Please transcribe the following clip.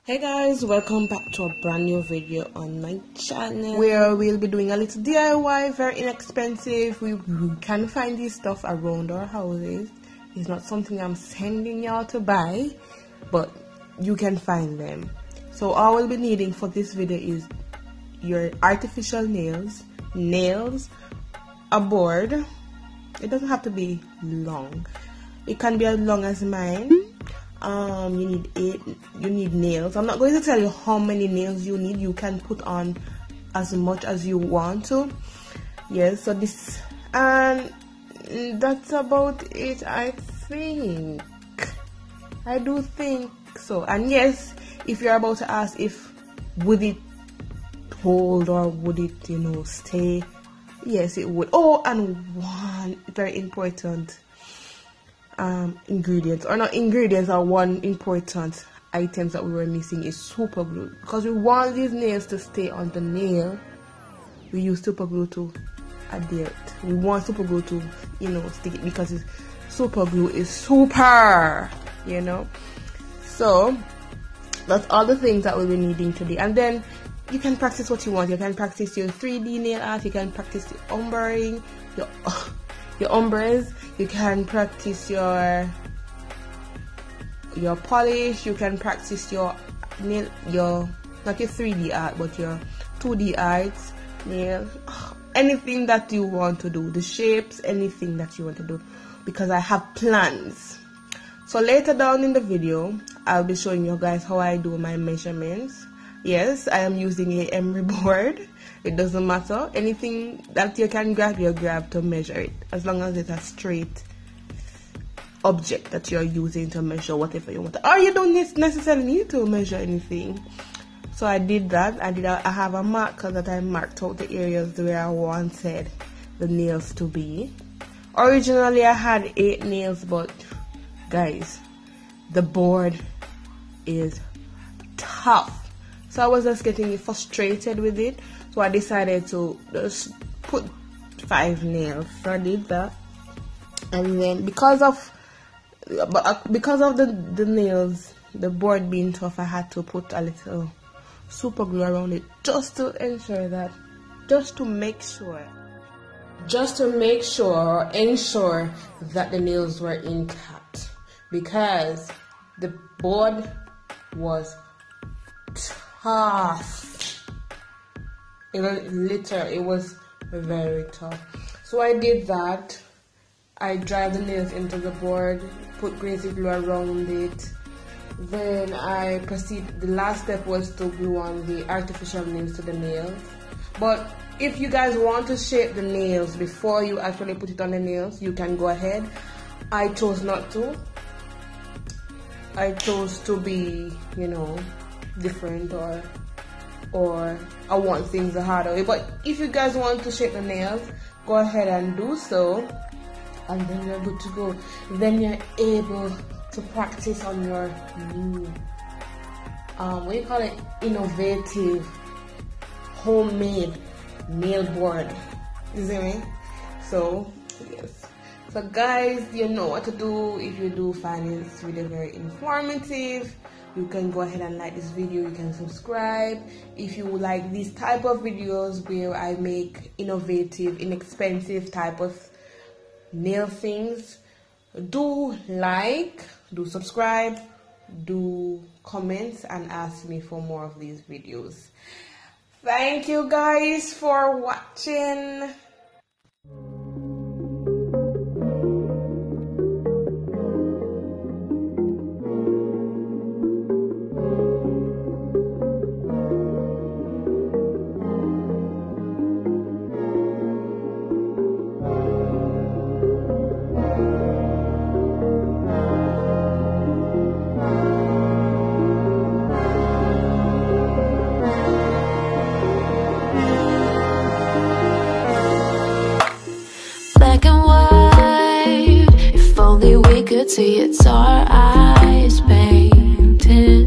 Hey guys, welcome back to a brand new video on my channel where we'll be doing a little DIY, very inexpensive. We can find this stuff around our houses. It's not something I'm sending y'all to buy, but you can find them. So all we'll be needing for this video is your artificial nails, a board. It doesn't have to be long. It can be as long as mine. You need nails. I'm not going to tell you how many nails you need. You can put on as much as you want to. Yes, so this, and that's about it. I do think so. And yes, if you're about to ask if would it hold or would it stay, yes it would. Oh, and one very important ingredients, or not ingredients, or one important items that we were missing is super glue, because we want these nails to stay on the nail. We use super glue to adhere it. We want super glue to stick it, because super glue is super, so that's all the things that we'll be needing today. And then you can practice what you want. You can practice your 3D nail art, you can practice the ombering, your ombres, you can practice your polish, you can practice your nail, not your 3D art but your 2D arts, nail, anything that you want to do, the shapes, anything that you want to do, because I have plans. So later down in the video I'll be showing you guys how I do my measurements. Yes, I am using a emery board. It doesn't matter. Anything that you can grab, you grab to measure it, as long as it's a straight object that you're using to measure whatever you want. Or you don't necessarily need to measure anything. So I did that. I have a marker that I marked out the areas where I wanted the nails to be. Originally I had 8 nails, but guys, the board is tough. So I was just getting frustrated with it. So I decided to just put 5 nails. So I did that. And then because of the nails, the board being tough, I had to put a little super glue around it, just to ensure that, ensure that the nails were intact, because the board was tough. It was very tough. So I did that. I drive the nails into the board, put crazy glue around it. Then I proceed. The last step was to glue on the artificial nails to the nails. But if you guys want to shape the nails before you actually put it on the nails, you can go ahead. I chose not to. I chose to be, different, or I want things the harder way. But if you guys want to shape the nails, go ahead and do so, and then you're good to go. Then you're able to practice on your new innovative homemade nail board. You see me? So yes. So guys, you know what to do. If you do find this video very informative, you can go ahead and like this video. You can subscribe if you like these type of videos where I make innovative, inexpensive type of nail things. Do like, do subscribe, do comment, and ask me for more of these videos. Thank you guys for watching. See, it's our eyes painted.